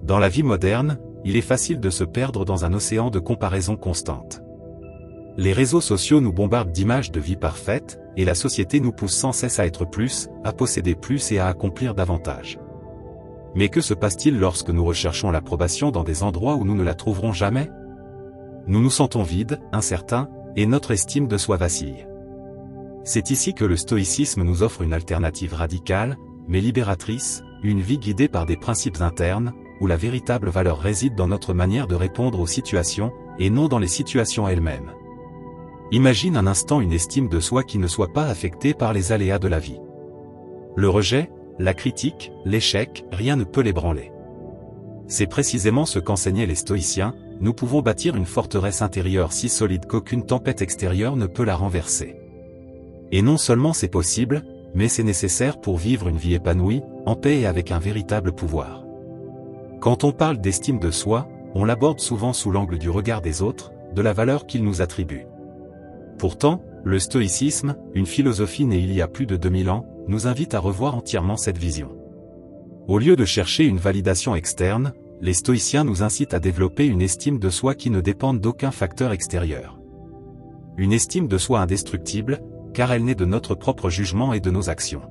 Dans la vie moderne, il est facile de se perdre dans un océan de comparaisons constantes. Les réseaux sociaux nous bombardent d'images de vie parfaite, et la société nous pousse sans cesse à être plus, à posséder plus et à accomplir davantage. Mais que se passe-t-il lorsque nous recherchons l'approbation dans des endroits où nous ne la trouverons jamais? Nous nous sentons vides, incertains, et notre estime de soi vacille. C'est ici que le stoïcisme nous offre une alternative radicale, mais libératrice, une vie guidée par des principes internes, où la véritable valeur réside dans notre manière de répondre aux situations, et non dans les situations elles-mêmes. Imagine un instant une estime de soi qui ne soit pas affectée par les aléas de la vie. Le rejet, la critique, l'échec, rien ne peut l'ébranler. C'est précisément ce qu'enseignaient les stoïciens, nous pouvons bâtir une forteresse intérieure si solide qu'aucune tempête extérieure ne peut la renverser. Et non seulement c'est possible, mais c'est nécessaire pour vivre une vie épanouie, en paix et avec un véritable pouvoir. Quand on parle d'estime de soi, on l'aborde souvent sous l'angle du regard des autres, de la valeur qu'ils nous attribuent. Pourtant, le stoïcisme, une philosophie née il y a plus de 2000 ans, nous invite à revoir entièrement cette vision. Au lieu de chercher une validation externe, les stoïciens nous incitent à développer une estime de soi qui ne dépende d'aucun facteur extérieur. Une estime de soi indestructible, car elle naît de notre propre jugement et de nos actions.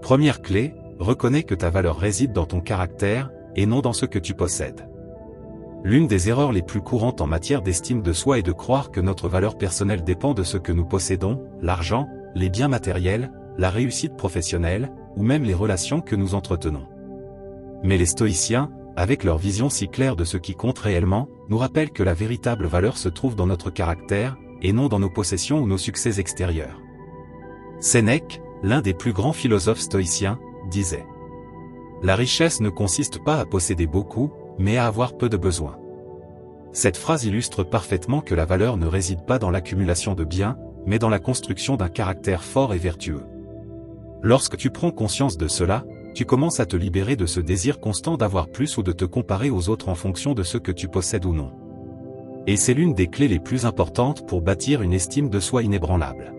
Première clé, reconnais que ta valeur réside dans ton caractère, et non dans ce que tu possèdes. L'une des erreurs les plus courantes en matière d'estime de soi est de croire que notre valeur personnelle dépend de ce que nous possédons, l'argent, les biens matériels, la réussite professionnelle, ou même les relations que nous entretenons. Mais les stoïciens, avec leur vision si claire de ce qui compte réellement, nous rappellent que la véritable valeur se trouve dans notre caractère, et non dans nos possessions ou nos succès extérieurs. Sénèque, l'un des plus grands philosophes stoïciens, disait: la richesse ne consiste pas à posséder beaucoup, mais à avoir peu de besoins. Cette phrase illustre parfaitement que la valeur ne réside pas dans l'accumulation de biens, mais dans la construction d'un caractère fort et vertueux. Lorsque tu prends conscience de cela, tu commences à te libérer de ce désir constant d'avoir plus ou de te comparer aux autres en fonction de ce que tu possèdes ou non. Et c'est l'une des clés les plus importantes pour bâtir une estime de soi inébranlable.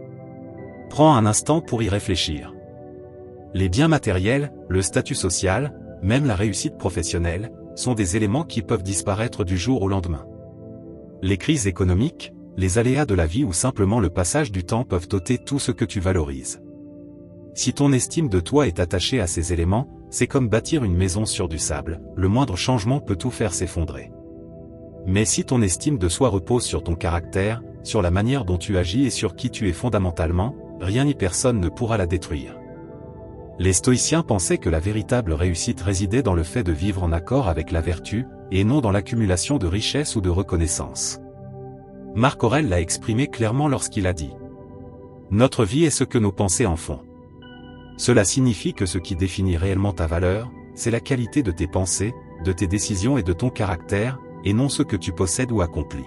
Prends un instant pour y réfléchir. Les biens matériels, le statut social, même la réussite professionnelle, sont des éléments qui peuvent disparaître du jour au lendemain. Les crises économiques, les aléas de la vie ou simplement le passage du temps peuvent ôter tout ce que tu valorises. Si ton estime de toi est attachée à ces éléments, c'est comme bâtir une maison sur du sable, le moindre changement peut tout faire s'effondrer. Mais si ton estime de soi repose sur ton caractère, sur la manière dont tu agis et sur qui tu es fondamentalement, rien ni personne ne pourra la détruire. Les stoïciens pensaient que la véritable réussite résidait dans le fait de vivre en accord avec la vertu, et non dans l'accumulation de richesses ou de reconnaissance. Marc Aurèle l'a exprimé clairement lorsqu'il a dit: notre vie est ce que nos pensées en font. Cela signifie que ce qui définit réellement ta valeur, c'est la qualité de tes pensées, de tes décisions et de ton caractère, et non ce que tu possèdes ou accomplis.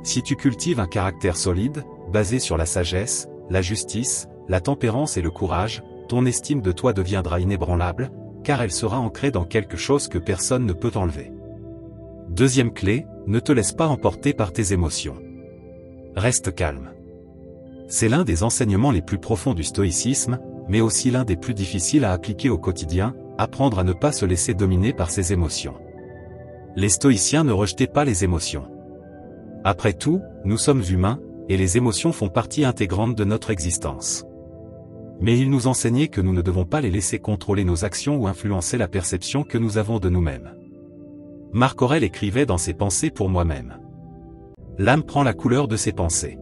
Si tu cultives un caractère solide, basé sur la sagesse, la justice, la tempérance et le courage, ton estime de toi deviendra inébranlable, car elle sera ancrée dans quelque chose que personne ne peut enlever. Deuxième clé, ne te laisse pas emporter par tes émotions. Reste calme. C'est l'un des enseignements les plus profonds du stoïcisme, mais aussi l'un des plus difficiles à appliquer au quotidien, apprendre à ne pas se laisser dominer par ses émotions. Les stoïciens ne rejetaient pas les émotions. Après tout, nous sommes humains, et les émotions font partie intégrante de notre existence. Mais ils nous enseignaient que nous ne devons pas les laisser contrôler nos actions ou influencer la perception que nous avons de nous-mêmes. Marc Aurèle écrivait dans ses Pensées pour moi-même: l'âme prend la couleur de ses pensées.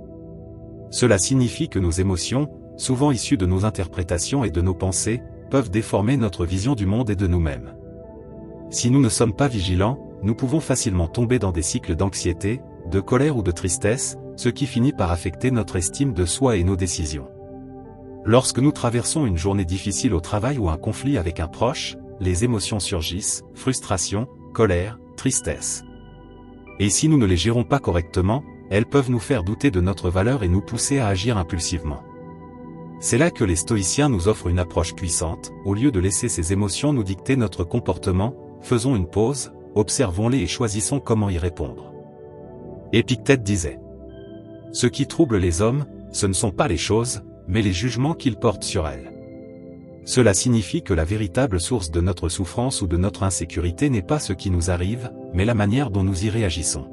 Cela signifie que nos émotions, souvent issues de nos interprétations et de nos pensées, peuvent déformer notre vision du monde et de nous-mêmes. Si nous ne sommes pas vigilants, nous pouvons facilement tomber dans des cycles d'anxiété, de colère ou de tristesse, ce qui finit par affecter notre estime de soi et nos décisions. Lorsque nous traversons une journée difficile au travail ou un conflit avec un proche, les émotions surgissent, frustration, colère, tristesse. Et si nous ne les gérons pas correctement, elles peuvent nous faire douter de notre valeur et nous pousser à agir impulsivement. C'est là que les stoïciens nous offrent une approche puissante. Au lieu de laisser ces émotions nous dicter notre comportement, faisons une pause, observons-les et choisissons comment y répondre. Épictète disait: ce qui trouble les hommes, ce ne sont pas les choses, mais les jugements qu'ils portent sur elles. Cela signifie que la véritable source de notre souffrance ou de notre insécurité n'est pas ce qui nous arrive, mais la manière dont nous y réagissons.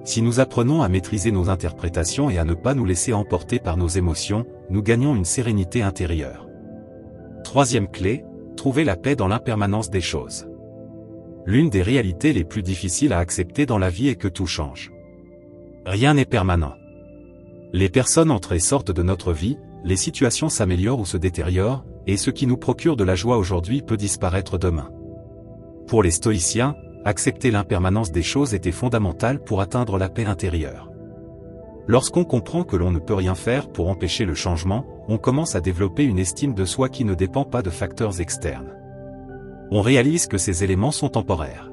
Si nous apprenons à maîtriser nos interprétations et à ne pas nous laisser emporter par nos émotions, nous gagnons une sérénité intérieure. Troisième clé, trouver la paix dans l'impermanence des choses. L'une des réalités les plus difficiles à accepter dans la vie est que tout change. Rien n'est permanent. Les personnes entrent et sortent de notre vie, les situations s'améliorent ou se détériorent, et ce qui nous procure de la joie aujourd'hui peut disparaître demain. Pour les stoïciens, accepter l'impermanence des choses était fondamental pour atteindre la paix intérieure. Lorsqu'on comprend que l'on ne peut rien faire pour empêcher le changement, on commence à développer une estime de soi qui ne dépend pas de facteurs externes. On réalise que ces éléments sont temporaires.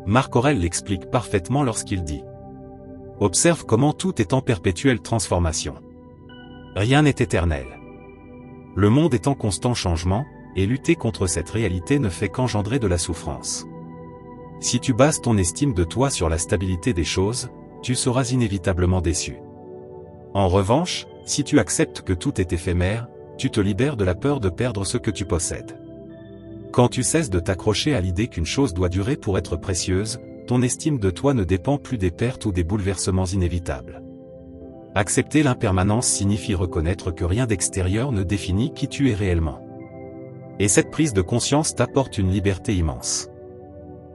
Marc Aurèle l'explique parfaitement lorsqu'il dit « Observe comment tout est en perpétuelle transformation. Rien n'est éternel. Le monde est en constant changement, et lutter contre cette réalité ne fait qu'engendrer de la souffrance. Si tu bases ton estime de toi sur la stabilité des choses, tu seras inévitablement déçu. En revanche, si tu acceptes que tout est éphémère, tu te libères de la peur de perdre ce que tu possèdes. Quand tu cesses de t'accrocher à l'idée qu'une chose doit durer pour être précieuse, ton estime de toi ne dépend plus des pertes ou des bouleversements inévitables. Accepter l'impermanence signifie reconnaître que rien d'extérieur ne définit qui tu es réellement. Et cette prise de conscience t'apporte une liberté immense.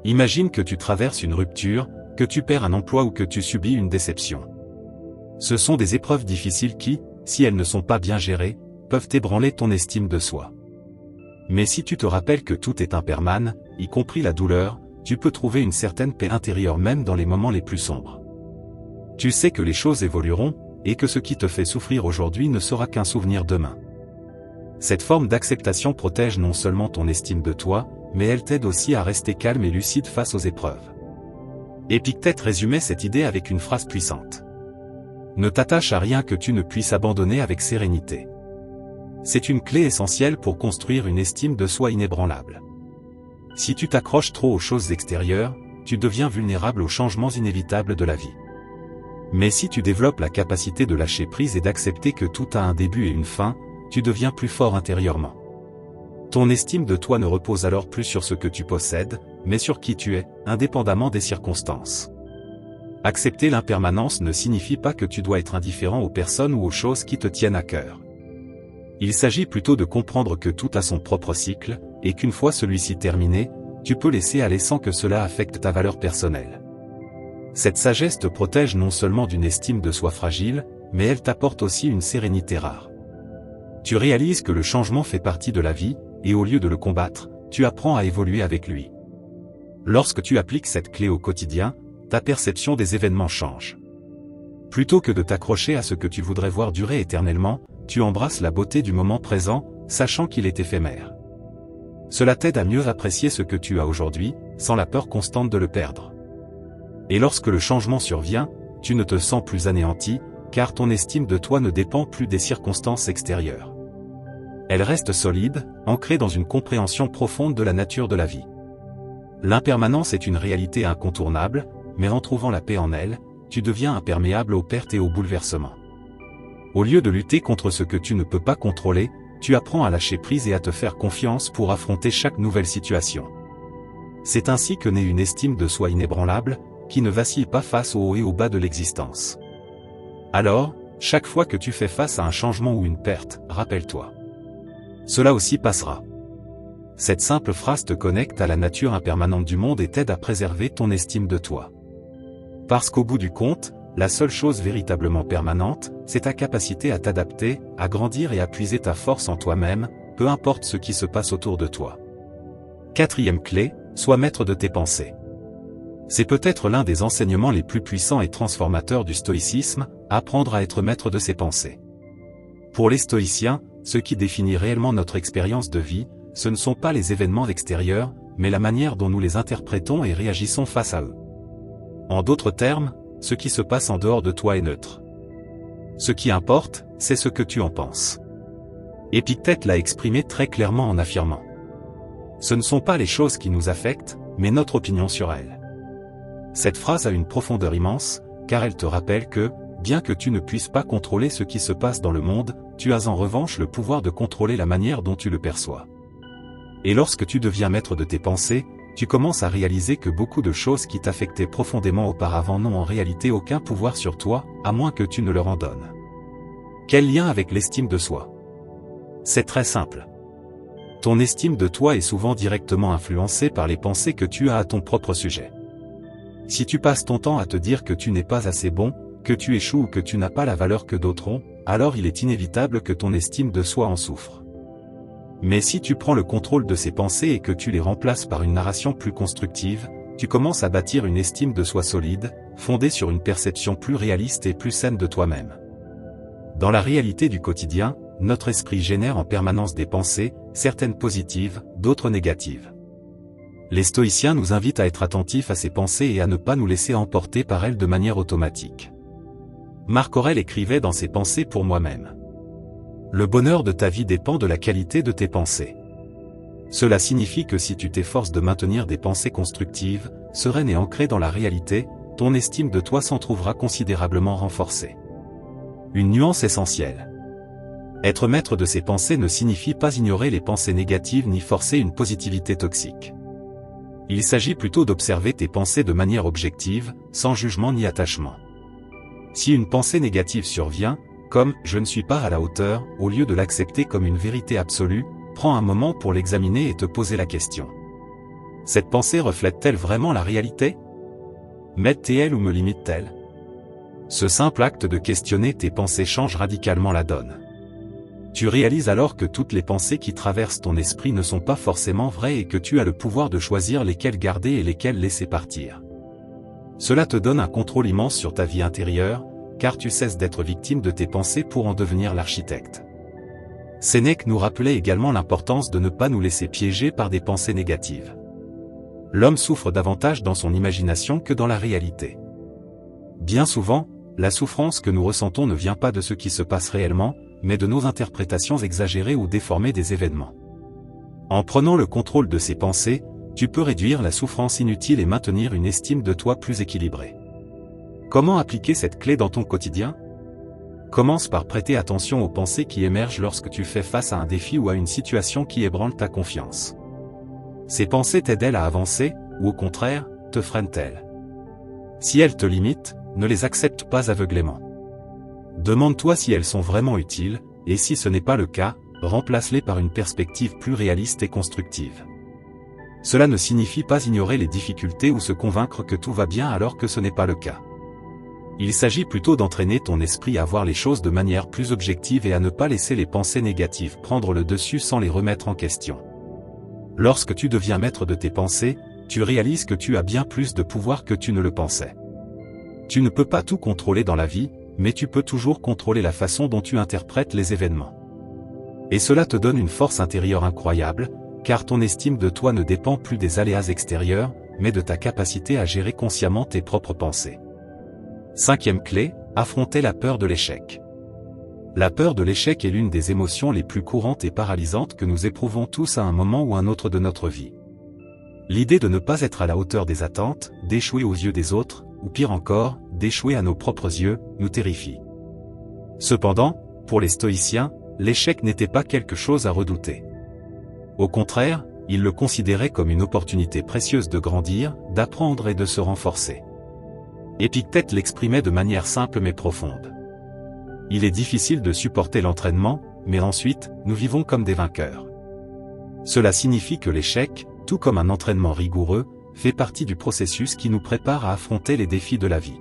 Imagine que tu traverses une rupture, que tu perds un emploi ou que tu subis une déception. Ce sont des épreuves difficiles qui, si elles ne sont pas bien gérées, peuvent ébranler ton estime de soi. Mais si tu te rappelles que tout est impermanent, y compris la douleur, tu peux trouver une certaine paix intérieure même dans les moments les plus sombres. Tu sais que les choses évolueront, et que ce qui te fait souffrir aujourd'hui ne sera qu'un souvenir demain. Cette forme d'acceptation protège non seulement ton estime de toi, mais elle t'aide aussi à rester calme et lucide face aux épreuves. Épictète résumait cette idée avec une phrase puissante. Ne t'attache à rien que tu ne puisses abandonner avec sérénité. C'est une clé essentielle pour construire une estime de soi inébranlable. Si tu t'accroches trop aux choses extérieures, tu deviens vulnérable aux changements inévitables de la vie. Mais si tu développes la capacité de lâcher prise et d'accepter que tout a un début et une fin, tu deviens plus fort intérieurement. Ton estime de toi ne repose alors plus sur ce que tu possèdes, mais sur qui tu es, indépendamment des circonstances. Accepter l'impermanence ne signifie pas que tu dois être indifférent aux personnes ou aux choses qui te tiennent à cœur. Il s'agit plutôt de comprendre que tout a son propre cycle, et qu'une fois celui-ci terminé, tu peux laisser aller sans que cela affecte ta valeur personnelle. Cette sagesse te protège non seulement d'une estime de soi fragile, mais elle t'apporte aussi une sérénité rare. Tu réalises que le changement fait partie de la vie, et au lieu de le combattre, tu apprends à évoluer avec lui. Lorsque tu appliques cette clé au quotidien, ta perception des événements change. Plutôt que de t'accrocher à ce que tu voudrais voir durer éternellement, tu embrasses la beauté du moment présent, sachant qu'il est éphémère. Cela t'aide à mieux apprécier ce que tu as aujourd'hui, sans la peur constante de le perdre. Et lorsque le changement survient, tu ne te sens plus anéanti, car ton estime de toi ne dépend plus des circonstances extérieures. Elle reste solide, ancrée dans une compréhension profonde de la nature de la vie. L'impermanence est une réalité incontournable, mais en trouvant la paix en elle, tu deviens imperméable aux pertes et aux bouleversements. Au lieu de lutter contre ce que tu ne peux pas contrôler, tu apprends à lâcher prise et à te faire confiance pour affronter chaque nouvelle situation. C'est ainsi que naît une estime de soi inébranlable, qui ne vacille pas face aux hauts et aux bas de l'existence. Alors, chaque fois que tu fais face à un changement ou une perte, rappelle-toi. Cela aussi passera. Cette simple phrase te connecte à la nature impermanente du monde et t'aide à préserver ton estime de toi. Parce qu'au bout du compte, la seule chose véritablement permanente, c'est ta capacité à t'adapter, à grandir et à puiser ta force en toi-même, peu importe ce qui se passe autour de toi. Quatrième clé, sois maître de tes pensées. C'est peut-être l'un des enseignements les plus puissants et transformateurs du stoïcisme, apprendre à être maître de ses pensées. Pour les stoïciens, ce qui définit réellement notre expérience de vie, ce ne sont pas les événements extérieurs, mais la manière dont nous les interprétons et réagissons face à eux. En d'autres termes, ce qui se passe en dehors de toi est neutre. Ce qui importe, c'est ce que tu en penses. Épictète l'a exprimé très clairement en affirmant. Ce ne sont pas les choses qui nous affectent, mais notre opinion sur elles. Cette phrase a une profondeur immense, car elle te rappelle que, bien que tu ne puisses pas contrôler ce qui se passe dans le monde, tu as en revanche le pouvoir de contrôler la manière dont tu le perçois. Et lorsque tu deviens maître de tes pensées, tu commences à réaliser que beaucoup de choses qui t'affectaient profondément auparavant n'ont en réalité aucun pouvoir sur toi, à moins que tu ne leur en donnes. Quel lien avec l'estime de soi? C'est très simple. Ton estime de toi est souvent directement influencée par les pensées que tu as à ton propre sujet. Si tu passes ton temps à te dire que tu n'es pas assez bon, que tu échoues ou que tu n'as pas la valeur que d'autres ont, alors il est inévitable que ton estime de soi en souffre. Mais si tu prends le contrôle de ces pensées et que tu les remplaces par une narration plus constructive, tu commences à bâtir une estime de soi solide, fondée sur une perception plus réaliste et plus saine de toi-même. Dans la réalité du quotidien, notre esprit génère en permanence des pensées, certaines positives, d'autres négatives. Les stoïciens nous invitent à être attentifs à ces pensées et à ne pas nous laisser emporter par elles de manière automatique. Marc Aurèle écrivait dans ses Pensées pour moi-même. Le bonheur de ta vie dépend de la qualité de tes pensées. Cela signifie que si tu t'efforces de maintenir des pensées constructives, sereines et ancrées dans la réalité, ton estime de toi s'en trouvera considérablement renforcée. Une nuance essentielle. Être maître de ses pensées ne signifie pas ignorer les pensées négatives ni forcer une positivité toxique. Il s'agit plutôt d'observer tes pensées de manière objective, sans jugement ni attachement. Si une pensée négative survient, comme « je ne suis pas à la hauteur », au lieu de l'accepter comme une vérité absolue, prends un moment pour l'examiner et te poser la question. Cette pensée reflète-t-elle vraiment la réalité? M'aide-t-elle ou me limite-t-elle? Ce simple acte de questionner tes pensées change radicalement la donne. Tu réalises alors que toutes les pensées qui traversent ton esprit ne sont pas forcément vraies et que tu as le pouvoir de choisir lesquelles garder et lesquelles laisser partir. Cela te donne un contrôle immense sur ta vie intérieure, car tu cesses d'être victime de tes pensées pour en devenir l'architecte. Sénèque nous rappelait également l'importance de ne pas nous laisser piéger par des pensées négatives. L'homme souffre davantage dans son imagination que dans la réalité. Bien souvent, la souffrance que nous ressentons ne vient pas de ce qui se passe réellement, mais de nos interprétations exagérées ou déformées des événements. En prenant le contrôle de ces pensées, tu peux réduire la souffrance inutile et maintenir une estime de toi plus équilibrée. Comment appliquer cette clé dans ton quotidien? Commence par prêter attention aux pensées qui émergent lorsque tu fais face à un défi ou à une situation qui ébranle ta confiance. Ces pensées t'aident-elles à avancer, ou au contraire, te freinent-elles? Si elles te limitent, ne les accepte pas aveuglément. Demande-toi si elles sont vraiment utiles, et si ce n'est pas le cas, remplace-les par une perspective plus réaliste et constructive. Cela ne signifie pas ignorer les difficultés ou se convaincre que tout va bien alors que ce n'est pas le cas. Il s'agit plutôt d'entraîner ton esprit à voir les choses de manière plus objective et à ne pas laisser les pensées négatives prendre le dessus sans les remettre en question. Lorsque tu deviens maître de tes pensées, tu réalises que tu as bien plus de pouvoir que tu ne le pensais. Tu ne peux pas tout contrôler dans la vie, mais tu peux toujours contrôler la façon dont tu interprètes les événements. Et cela te donne une force intérieure incroyable, car ton estime de toi ne dépend plus des aléas extérieurs, mais de ta capacité à gérer consciemment tes propres pensées. Cinquième clé, affronter la peur de l'échec. La peur de l'échec est l'une des émotions les plus courantes et paralysantes que nous éprouvons tous à un moment ou un autre de notre vie. L'idée de ne pas être à la hauteur des attentes, d'échouer aux yeux des autres, ou pire encore, d'échouer à nos propres yeux, nous terrifie. Cependant, pour les stoïciens, l'échec n'était pas quelque chose à redouter. Au contraire, ils le considéraient comme une opportunité précieuse de grandir, d'apprendre et de se renforcer. Épictète l'exprimait de manière simple mais profonde. Il est difficile de supporter l'entraînement, mais ensuite, nous vivons comme des vainqueurs. Cela signifie que l'échec, tout comme un entraînement rigoureux, fait partie du processus qui nous prépare à affronter les défis de la vie.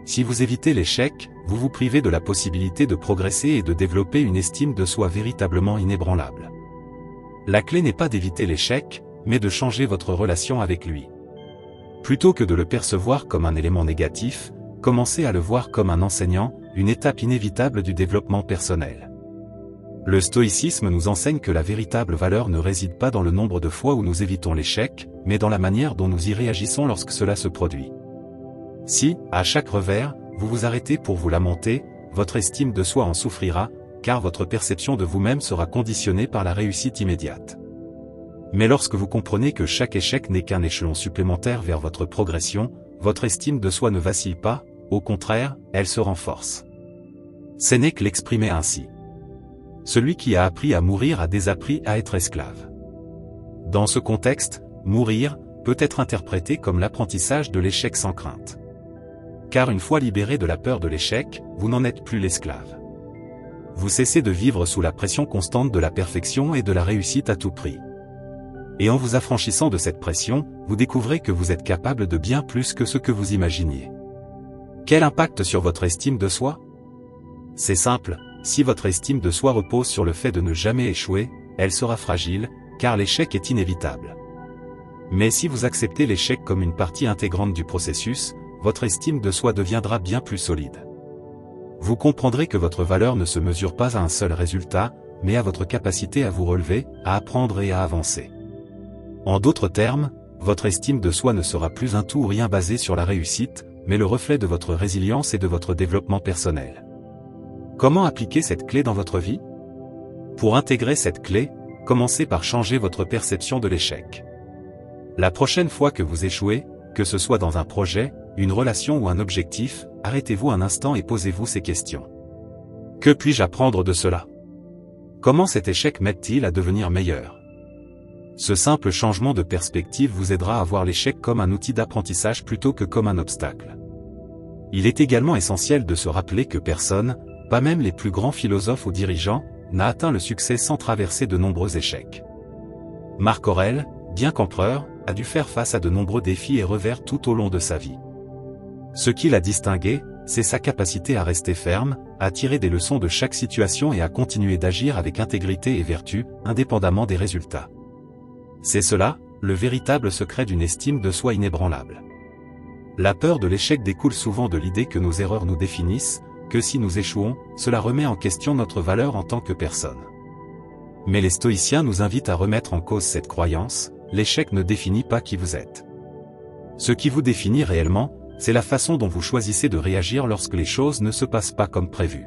Si vous évitez l'échec, vous vous privez de la possibilité de progresser et de développer une estime de soi véritablement inébranlable. La clé n'est pas d'éviter l'échec, mais de changer votre relation avec lui. Plutôt que de le percevoir comme un élément négatif, commencez à le voir comme un enseignant, une étape inévitable du développement personnel. Le stoïcisme nous enseigne que la véritable valeur ne réside pas dans le nombre de fois où nous évitons l'échec, mais dans la manière dont nous y réagissons lorsque cela se produit. Si, à chaque revers, vous vous arrêtez pour vous lamenter, votre estime de soi en souffrira, car votre perception de vous-même sera conditionnée par la réussite immédiate. Mais lorsque vous comprenez que chaque échec n'est qu'un échelon supplémentaire vers votre progression, votre estime de soi ne vacille pas, au contraire, elle se renforce. Sénèque l'exprimait ainsi. Celui qui a appris à mourir a désappris à être esclave. Dans ce contexte, mourir peut être interprété comme l'apprentissage de l'échec sans crainte. Car une fois libéré de la peur de l'échec, vous n'en êtes plus l'esclave. Vous cessez de vivre sous la pression constante de la perfection et de la réussite à tout prix. Et en vous affranchissant de cette pression, vous découvrez que vous êtes capable de bien plus que ce que vous imaginiez. Quel impact sur votre estime de soi? C'est simple, si votre estime de soi repose sur le fait de ne jamais échouer, elle sera fragile, car l'échec est inévitable. Mais si vous acceptez l'échec comme une partie intégrante du processus, votre estime de soi deviendra bien plus solide. Vous comprendrez que votre valeur ne se mesure pas à un seul résultat, mais à votre capacité à vous relever, à apprendre et à avancer. En d'autres termes, votre estime de soi ne sera plus un tout ou rien basé sur la réussite, mais le reflet de votre résilience et de votre développement personnel. Comment appliquer cette clé dans votre vie? Pour intégrer cette clé, commencez par changer votre perception de l'échec. La prochaine fois que vous échouez, que ce soit dans un projet, une relation ou un objectif, arrêtez-vous un instant et posez-vous ces questions. Que puis-je apprendre de cela? Comment cet échec m'aide-t-il à devenir meilleur? Ce simple changement de perspective vous aidera à voir l'échec comme un outil d'apprentissage plutôt que comme un obstacle. Il est également essentiel de se rappeler que personne, pas même les plus grands philosophes ou dirigeants, n'a atteint le succès sans traverser de nombreux échecs. Marc Aurèle, bien qu'empereur, a dû faire face à de nombreux défis et revers tout au long de sa vie. Ce qui l'a distingué, c'est sa capacité à rester ferme, à tirer des leçons de chaque situation et à continuer d'agir avec intégrité et vertu, indépendamment des résultats. C'est cela, le véritable secret d'une estime de soi inébranlable. La peur de l'échec découle souvent de l'idée que nos erreurs nous définissent, que si nous échouons, cela remet en question notre valeur en tant que personne. Mais les stoïciens nous invitent à remettre en cause cette croyance, l'échec ne définit pas qui vous êtes. Ce qui vous définit réellement, c'est la façon dont vous choisissez de réagir lorsque les choses ne se passent pas comme prévu.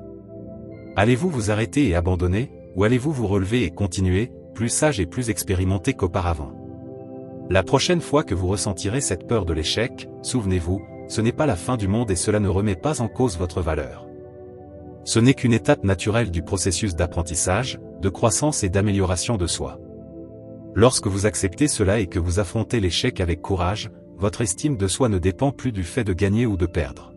Allez-vous vous arrêter et abandonner, ou allez-vous vous relever et continuer, plus sage et plus expérimenté qu'auparavant? La prochaine fois que vous ressentirez cette peur de l'échec, souvenez-vous, ce n'est pas la fin du monde et cela ne remet pas en cause votre valeur. Ce n'est qu'une étape naturelle du processus d'apprentissage, de croissance et d'amélioration de soi. Lorsque vous acceptez cela et que vous affrontez l'échec avec courage, votre estime de soi ne dépend plus du fait de gagner ou de perdre.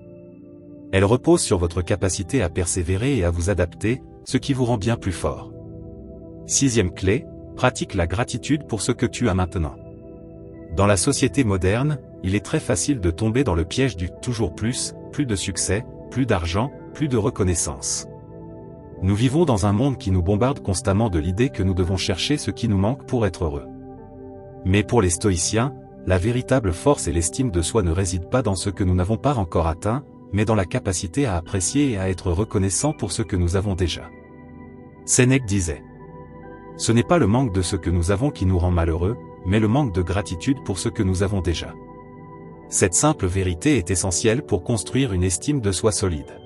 Elle repose sur votre capacité à persévérer et à vous adapter, ce qui vous rend bien plus fort. Sixième clé, pratique la gratitude pour ce que tu as maintenant. Dans la société moderne, il est très facile de tomber dans le piège du « toujours plus de succès, plus d'argent, plus de reconnaissance ». Nous vivons dans un monde qui nous bombarde constamment de l'idée que nous devons chercher ce qui nous manque pour être heureux. Mais pour les stoïciens, la véritable force et l'estime de soi ne résident pas dans ce que nous n'avons pas encore atteint, mais dans la capacité à apprécier et à être reconnaissant pour ce que nous avons déjà. Sénèque disait: « Ce n'est pas le manque de ce que nous avons qui nous rend malheureux, mais le manque de gratitude pour ce que nous avons déjà. » Cette simple vérité est essentielle pour construire une estime de soi solide.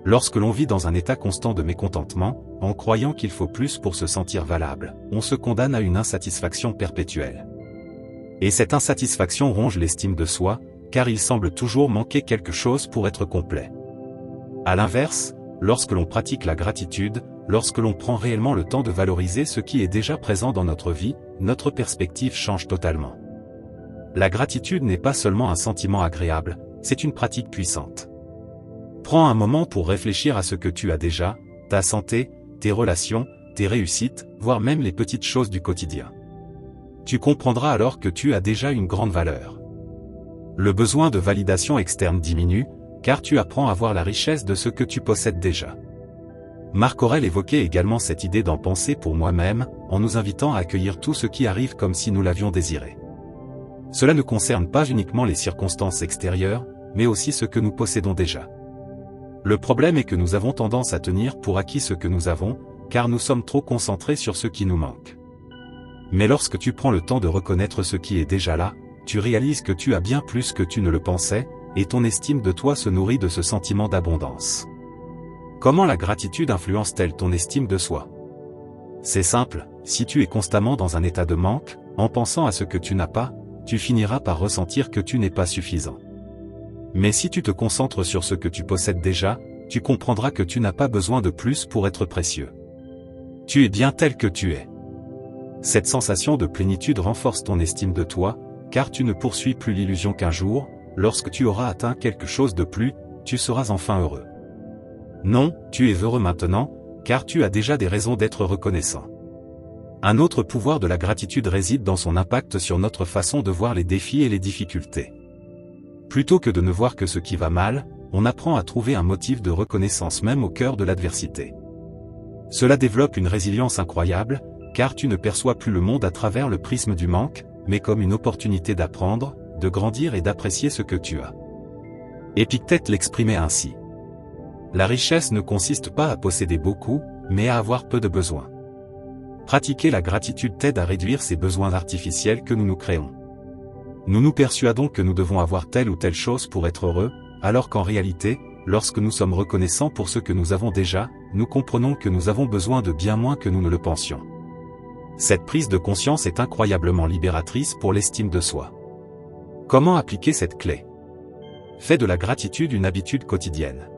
Lorsque l'on vit dans un état constant de mécontentement, en croyant qu'il faut plus pour se sentir valable, on se condamne à une insatisfaction perpétuelle. Et cette insatisfaction ronge l'estime de soi, car il semble toujours manquer quelque chose pour être complet. À l'inverse, lorsque l'on pratique la gratitude, lorsque l'on prend réellement le temps de valoriser ce qui est déjà présent dans notre vie, notre perspective change totalement. La gratitude n'est pas seulement un sentiment agréable, c'est une pratique puissante. Prends un moment pour réfléchir à ce que tu as déjà, ta santé, tes relations, tes réussites, voire même les petites choses du quotidien. Tu comprendras alors que tu as déjà une grande valeur. Le besoin de validation externe diminue, car tu apprends à voir la richesse de ce que tu possèdes déjà. Marc Aurèle évoquait également cette idée d'en penser pour moi-même, en nous invitant à accueillir tout ce qui arrive comme si nous l'avions désiré. Cela ne concerne pas uniquement les circonstances extérieures, mais aussi ce que nous possédons déjà. Le problème est que nous avons tendance à tenir pour acquis ce que nous avons, car nous sommes trop concentrés sur ce qui nous manque. Mais lorsque tu prends le temps de reconnaître ce qui est déjà là, tu réalises que tu as bien plus que tu ne le pensais, et ton estime de toi se nourrit de ce sentiment d'abondance. Comment la gratitude influence-t-elle ton estime de soi? C'est simple, si tu es constamment dans un état de manque, en pensant à ce que tu n'as pas, tu finiras par ressentir que tu n'es pas suffisant. Mais si tu te concentres sur ce que tu possèdes déjà, tu comprendras que tu n'as pas besoin de plus pour être précieux. Tu es bien tel que tu es. Cette sensation de plénitude renforce ton estime de toi, car tu ne poursuis plus l'illusion qu'un jour, lorsque tu auras atteint quelque chose de plus, tu seras enfin heureux. Non, tu es heureux maintenant, car tu as déjà des raisons d'être reconnaissant. Un autre pouvoir de la gratitude réside dans son impact sur notre façon de voir les défis et les difficultés. Plutôt que de ne voir que ce qui va mal, on apprend à trouver un motif de reconnaissance même au cœur de l'adversité. Cela développe une résilience incroyable, car tu ne perçois plus le monde à travers le prisme du manque, mais comme une opportunité d'apprendre, de grandir et d'apprécier ce que tu as. Épictète l'exprimait ainsi. La richesse ne consiste pas à posséder beaucoup, mais à avoir peu de besoins. Pratiquer la gratitude t'aide à réduire ces besoins artificiels que nous nous créons. Nous nous persuadons que nous devons avoir telle ou telle chose pour être heureux, alors qu'en réalité, lorsque nous sommes reconnaissants pour ce que nous avons déjà, nous comprenons que nous avons besoin de bien moins que nous ne le pensions. Cette prise de conscience est incroyablement libératrice pour l'estime de soi. Comment appliquer cette clé? Fais de la gratitude une habitude quotidienne.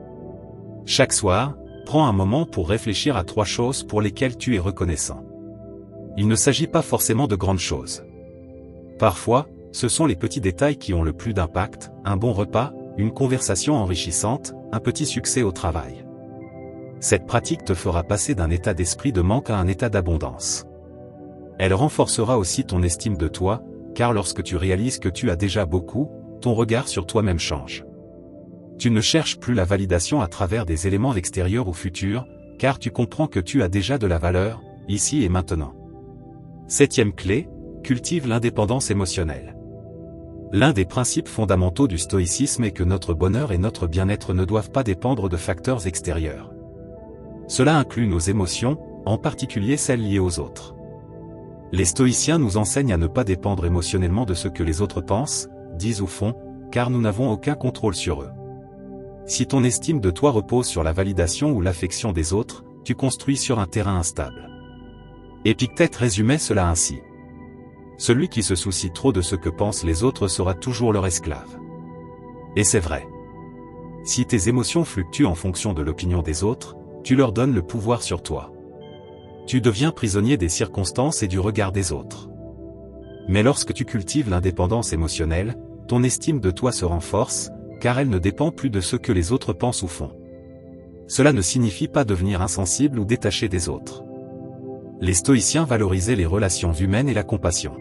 Chaque soir, prends un moment pour réfléchir à 3 choses pour lesquelles tu es reconnaissant. Il ne s'agit pas forcément de grandes choses. Parfois, ce sont les petits détails qui ont le plus d'impact, un bon repas, une conversation enrichissante, un petit succès au travail. Cette pratique te fera passer d'un état d'esprit de manque à un état d'abondance. Elle renforcera aussi ton estime de toi, car lorsque tu réalises que tu as déjà beaucoup, ton regard sur toi-même change. Tu ne cherches plus la validation à travers des éléments extérieurs ou futurs, car tu comprends que tu as déjà de la valeur, ici et maintenant. 7e clé, cultive l'indépendance émotionnelle. L'un des principes fondamentaux du stoïcisme est que notre bonheur et notre bien-être ne doivent pas dépendre de facteurs extérieurs. Cela inclut nos émotions, en particulier celles liées aux autres. Les stoïciens nous enseignent à ne pas dépendre émotionnellement de ce que les autres pensent, disent ou font, car nous n'avons aucun contrôle sur eux. Si ton estime de toi repose sur la validation ou l'affection des autres, tu construis sur un terrain instable. Épictète résumait cela ainsi. Celui qui se soucie trop de ce que pensent les autres sera toujours leur esclave. Et c'est vrai. Si tes émotions fluctuent en fonction de l'opinion des autres, tu leur donnes le pouvoir sur toi. Tu deviens prisonnier des circonstances et du regard des autres. Mais lorsque tu cultives l'indépendance émotionnelle, ton estime de toi se renforce, car elle ne dépend plus de ce que les autres pensent ou font. Cela ne signifie pas devenir insensible ou détaché des autres. Les stoïciens valorisaient les relations humaines et la compassion.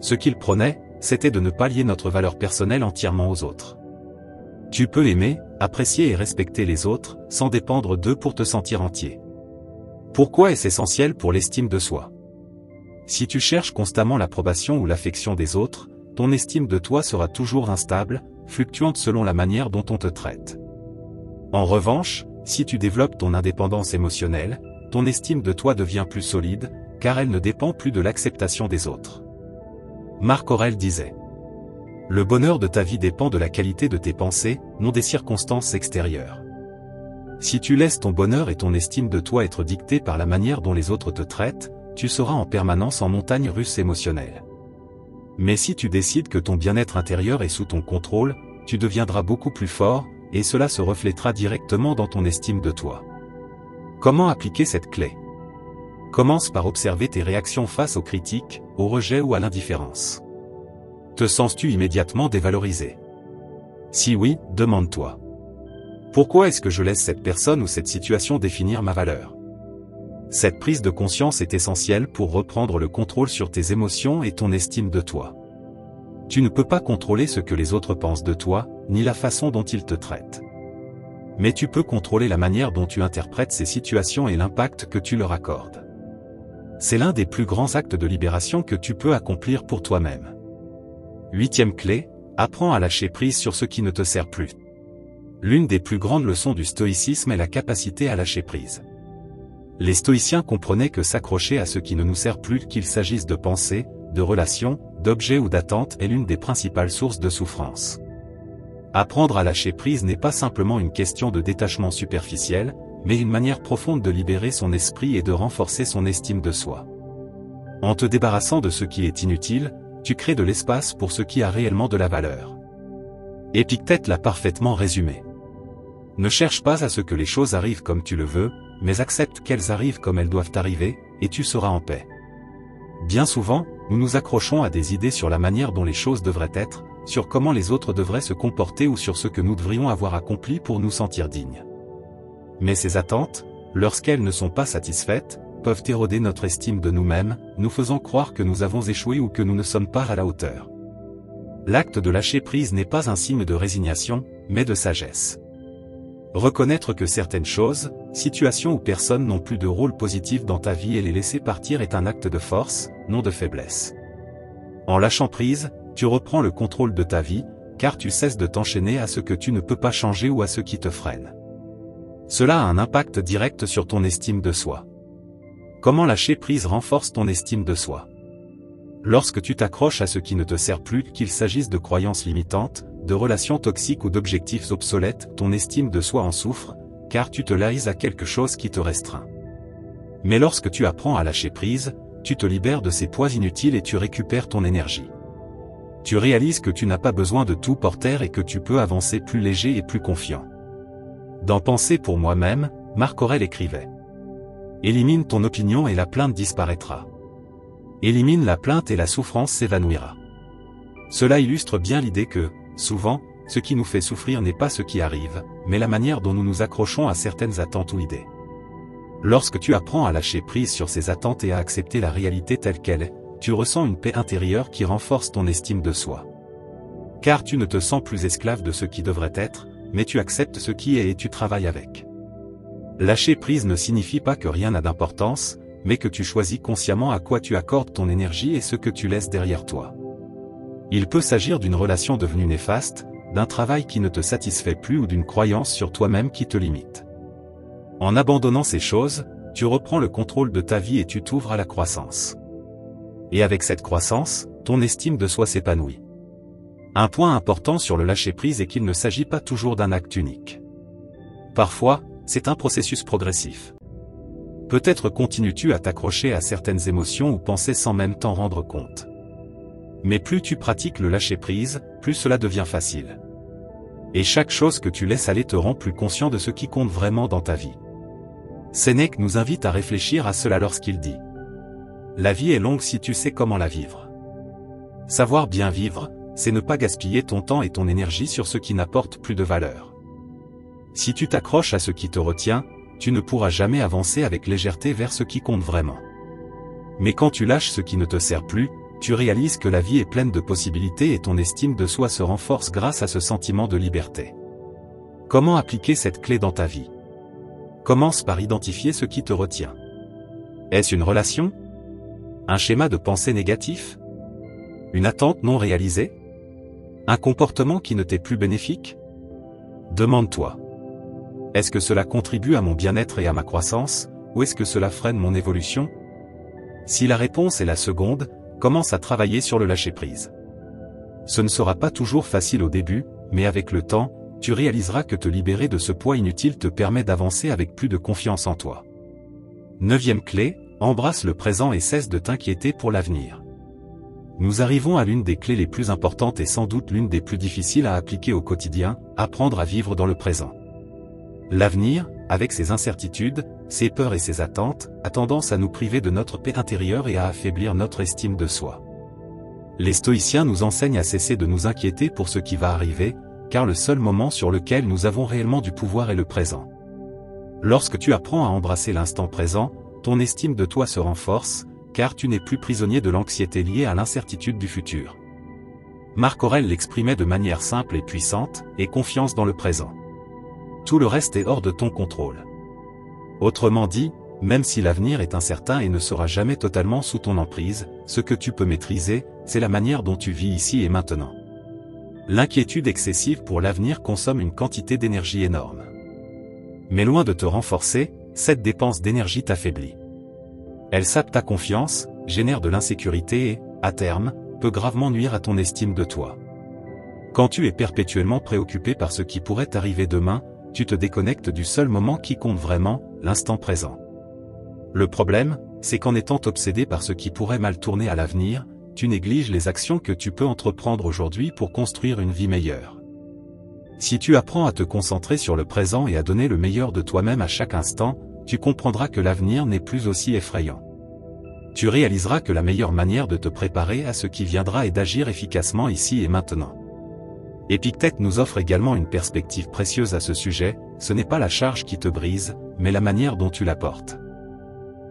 Ce qu'ils prônaient, c'était de ne pas lier notre valeur personnelle entièrement aux autres. Tu peux aimer, apprécier et respecter les autres, sans dépendre d'eux pour te sentir entier. Pourquoi est-ce essentiel pour l'estime de soi? Si tu cherches constamment l'approbation ou l'affection des autres, ton estime de toi sera toujours instable, fluctuante selon la manière dont on te traite. En revanche, si tu développes ton indépendance émotionnelle, ton estime de toi devient plus solide, car elle ne dépend plus de l'acceptation des autres. Marc Aurèle disait: le bonheur de ta vie dépend de la qualité de tes pensées, non des circonstances extérieures. Si tu laisses ton bonheur et ton estime de toi être dictés par la manière dont les autres te traitent, tu seras en permanence en montagne russe émotionnelle. Mais si tu décides que ton bien-être intérieur est sous ton contrôle, tu deviendras beaucoup plus fort, et cela se reflétera directement dans ton estime de toi. Comment appliquer cette clé? Commence par observer tes réactions face aux critiques, au rejet ou à l'indifférence. Te sens-tu immédiatement dévalorisé? Si oui, demande-toi: pourquoi est-ce que je laisse cette personne ou cette situation définir ma valeur? Cette prise de conscience est essentielle pour reprendre le contrôle sur tes émotions et ton estime de toi. Tu ne peux pas contrôler ce que les autres pensent de toi, ni la façon dont ils te traitent. Mais tu peux contrôler la manière dont tu interprètes ces situations et l'impact que tu leur accordes. C'est l'un des plus grands actes de libération que tu peux accomplir pour toi-même. 8e clé, apprends à lâcher prise sur ce qui ne te sert plus. L'une des plus grandes leçons du stoïcisme est la capacité à lâcher prise. Les stoïciens comprenaient que s'accrocher à ce qui ne nous sert plus, qu'il s'agisse de pensées, de relations, d'objets ou d'attentes, est l'une des principales sources de souffrance. Apprendre à lâcher prise n'est pas simplement une question de détachement superficiel, mais une manière profonde de libérer son esprit et de renforcer son estime de soi. En te débarrassant de ce qui est inutile, tu crées de l'espace pour ce qui a réellement de la valeur. Épictète l'a parfaitement résumé. Ne cherche pas à ce que les choses arrivent comme tu le veux, mais accepte qu'elles arrivent comme elles doivent arriver, et tu seras en paix. Bien souvent, nous nous accrochons à des idées sur la manière dont les choses devraient être, sur comment les autres devraient se comporter ou sur ce que nous devrions avoir accompli pour nous sentir dignes. Mais ces attentes, lorsqu'elles ne sont pas satisfaites, peuvent éroder notre estime de nous-mêmes, nous faisant croire que nous avons échoué ou que nous ne sommes pas à la hauteur. L'acte de lâcher prise n'est pas un signe de résignation, mais de sagesse. Reconnaître que certaines choses, situations ou personnes n'ont plus de rôle positif dans ta vie et les laisser partir est un acte de force, non de faiblesse. En lâchant prise, tu reprends le contrôle de ta vie, car tu cesses de t'enchaîner à ce que tu ne peux pas changer ou à ce qui te freine. Cela a un impact direct sur ton estime de soi. Comment lâcher prise renforce ton estime de soi? Lorsque tu t'accroches à ce qui ne te sert plus, qu'il s'agisse de croyances limitantes, de relations toxiques ou d'objectifs obsolètes, ton estime de soi en souffre, car tu te lies à quelque chose qui te restreint. Mais lorsque tu apprends à lâcher prise, tu te libères de ces poids inutiles et tu récupères ton énergie. Tu réalises que tu n'as pas besoin de tout porter et que tu peux avancer plus léger et plus confiant. Dans Penser pour moi-même, Marc Aurèle écrivait: élimine ton opinion et la plainte disparaîtra. Élimine la plainte et la souffrance s'évanouira. Cela illustre bien l'idée que, souvent, ce qui nous fait souffrir n'est pas ce qui arrive, mais la manière dont nous nous accrochons à certaines attentes ou idées. Lorsque tu apprends à lâcher prise sur ces attentes et à accepter la réalité telle qu'elle est, tu ressens une paix intérieure qui renforce ton estime de soi. Car tu ne te sens plus esclave de ce qui devrait être, mais tu acceptes ce qui est et tu travailles avec. Lâcher prise ne signifie pas que rien n'a d'importance, mais que tu choisis consciemment à quoi tu accordes ton énergie et ce que tu laisses derrière toi. Il peut s'agir d'une relation devenue néfaste, d'un travail qui ne te satisfait plus ou d'une croyance sur toi-même qui te limite. En abandonnant ces choses, tu reprends le contrôle de ta vie et tu t'ouvres à la croissance. Et avec cette croissance, ton estime de soi s'épanouit. Un point important sur le lâcher-prise est qu'il ne s'agit pas toujours d'un acte unique. Parfois, c'est un processus progressif. Peut-être continues-tu à t'accrocher à certaines émotions ou pensées sans même t'en rendre compte. Mais plus tu pratiques le lâcher-prise, plus cela devient facile. Et chaque chose que tu laisses aller te rend plus conscient de ce qui compte vraiment dans ta vie. Sénèque nous invite à réfléchir à cela lorsqu'il dit: la vie est longue si tu sais comment la vivre. Savoir bien vivre, c'est ne pas gaspiller ton temps et ton énergie sur ce qui n'apporte plus de valeur. Si tu t'accroches à ce qui te retient, tu ne pourras jamais avancer avec légèreté vers ce qui compte vraiment. Mais quand tu lâches ce qui ne te sert plus, tu réalises que la vie est pleine de possibilités et ton estime de soi se renforce grâce à ce sentiment de liberté. Comment appliquer cette clé dans ta vie? Commence par identifier ce qui te retient. Est-ce une relation? Un schéma de pensée négatif? Une attente non réalisée? Un comportement qui ne t'est plus bénéfique? Demande-toi: est-ce que cela contribue à mon bien-être et à ma croissance, ou est-ce que cela freine mon évolution? Si la réponse est la seconde, commence à travailler sur le lâcher-prise. Ce ne sera pas toujours facile au début, mais avec le temps, tu réaliseras que te libérer de ce poids inutile te permet d'avancer avec plus de confiance en toi. 9e clé, embrasse le présent et cesse de t'inquiéter pour l'avenir. Nous arrivons à l'une des clés les plus importantes et sans doute l'une des plus difficiles à appliquer au quotidien, apprendre à vivre dans le présent. L'avenir, avec ses incertitudes, ses peurs et ses attentes, a tendance à nous priver de notre paix intérieure et à affaiblir notre estime de soi. Les stoïciens nous enseignent à cesser de nous inquiéter pour ce qui va arriver, car le seul moment sur lequel nous avons réellement du pouvoir est le présent. Lorsque tu apprends à embrasser l'instant présent, ton estime de toi se renforce, car tu n'es plus prisonnier de l'anxiété liée à l'incertitude du futur. Marc Aurèle l'exprimait de manière simple et puissante: aie confiance dans le présent. Tout le reste est hors de ton contrôle. Autrement dit, même si l'avenir est incertain et ne sera jamais totalement sous ton emprise, ce que tu peux maîtriser, c'est la manière dont tu vis ici et maintenant. L'inquiétude excessive pour l'avenir consomme une quantité d'énergie énorme. Mais loin de te renforcer, cette dépense d'énergie t'affaiblit. Elle sape ta confiance, génère de l'insécurité et, à terme, peut gravement nuire à ton estime de toi. Quand tu es perpétuellement préoccupé par ce qui pourrait arriver demain, tu te déconnectes du seul moment qui compte vraiment, l'instant présent. Le problème, c'est qu'en étant obsédé par ce qui pourrait mal tourner à l'avenir, tu négliges les actions que tu peux entreprendre aujourd'hui pour construire une vie meilleure. Si tu apprends à te concentrer sur le présent et à donner le meilleur de toi-même à chaque instant, tu comprendras que l'avenir n'est plus aussi effrayant. Tu réaliseras que la meilleure manière de te préparer à ce qui viendra est d'agir efficacement ici et maintenant. Épictète nous offre également une perspective précieuse à ce sujet, ce n'est pas la charge qui te brise, mais la manière dont tu la portes.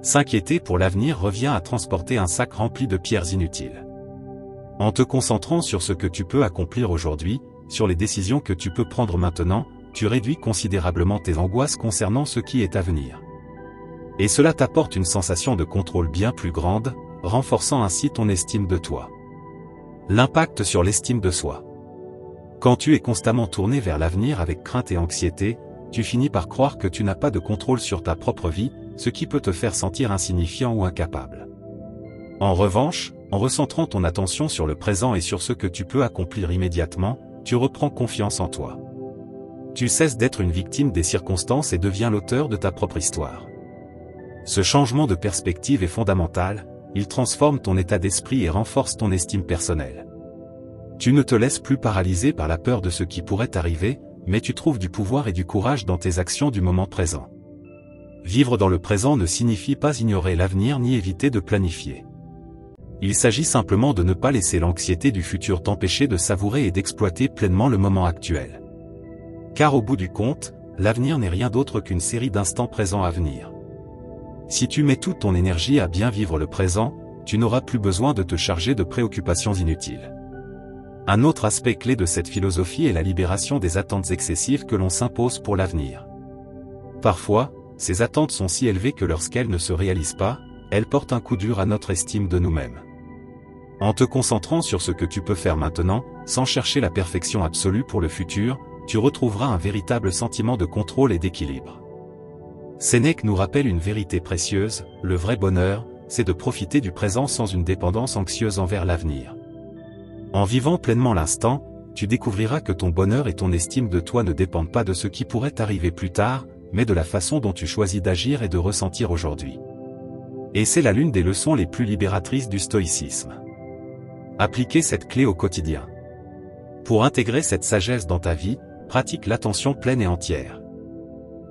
S'inquiéter pour l'avenir revient à transporter un sac rempli de pierres inutiles. En te concentrant sur ce que tu peux accomplir aujourd'hui, sur les décisions que tu peux prendre maintenant, tu réduis considérablement tes angoisses concernant ce qui est à venir. Et cela t'apporte une sensation de contrôle bien plus grande, renforçant ainsi ton estime de toi. L'impact sur l'estime de soi. Quand tu es constamment tourné vers l'avenir avec crainte et anxiété, tu finis par croire que tu n'as pas de contrôle sur ta propre vie, ce qui peut te faire sentir insignifiant ou incapable. En revanche, en recentrant ton attention sur le présent et sur ce que tu peux accomplir immédiatement, tu reprends confiance en toi. Tu cesses d'être une victime des circonstances et deviens l'auteur de ta propre histoire. Ce changement de perspective est fondamental, il transforme ton état d'esprit et renforce ton estime personnelle. Tu ne te laisses plus paralyser par la peur de ce qui pourrait arriver, mais tu trouves du pouvoir et du courage dans tes actions du moment présent. Vivre dans le présent ne signifie pas ignorer l'avenir ni éviter de planifier. Il s'agit simplement de ne pas laisser l'anxiété du futur t'empêcher de savourer et d'exploiter pleinement le moment actuel. Car au bout du compte, l'avenir n'est rien d'autre qu'une série d'instants présents à venir. Si tu mets toute ton énergie à bien vivre le présent, tu n'auras plus besoin de te charger de préoccupations inutiles. Un autre aspect clé de cette philosophie est la libération des attentes excessives que l'on s'impose pour l'avenir. Parfois, ces attentes sont si élevées que lorsqu'elles ne se réalisent pas, elles portent un coup dur à notre estime de nous-mêmes. En te concentrant sur ce que tu peux faire maintenant, sans chercher la perfection absolue pour le futur, tu retrouveras un véritable sentiment de contrôle et d'équilibre. Sénèque nous rappelle une vérité précieuse, le vrai bonheur, c'est de profiter du présent sans une dépendance anxieuse envers l'avenir. En vivant pleinement l'instant, tu découvriras que ton bonheur et ton estime de toi ne dépendent pas de ce qui pourrait arriver plus tard, mais de la façon dont tu choisis d'agir et de ressentir aujourd'hui. Et c'est l'une des leçons les plus libératrices du stoïcisme. Appliquez cette clé au quotidien. Pour intégrer cette sagesse dans ta vie, pratique l'attention pleine et entière.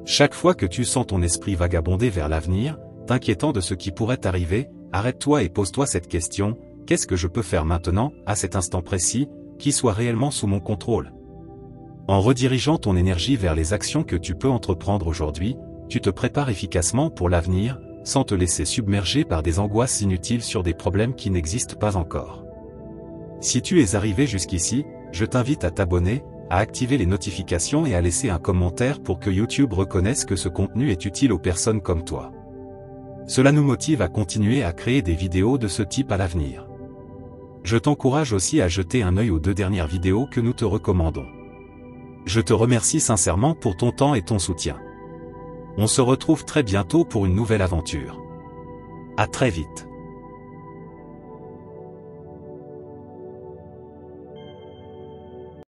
Chaque fois que tu sens ton esprit vagabonder vers l'avenir, t'inquiétant de ce qui pourrait arriver, arrête-toi et pose-toi cette question, qu'est-ce que je peux faire maintenant, à cet instant précis, qui soit réellement sous mon contrôle? En redirigeant ton énergie vers les actions que tu peux entreprendre aujourd'hui, tu te prépares efficacement pour l'avenir, sans te laisser submerger par des angoisses inutiles sur des problèmes qui n'existent pas encore. Si tu es arrivé jusqu'ici, je t'invite à t'abonner, à activer les notifications et à laisser un commentaire pour que YouTube reconnaisse que ce contenu est utile aux personnes comme toi. Cela nous motive à continuer à créer des vidéos de ce type à l'avenir. Je t'encourage aussi à jeter un œil aux 2 dernières vidéos que nous te recommandons. Je te remercie sincèrement pour ton temps et ton soutien. On se retrouve très bientôt pour une nouvelle aventure. À très vite.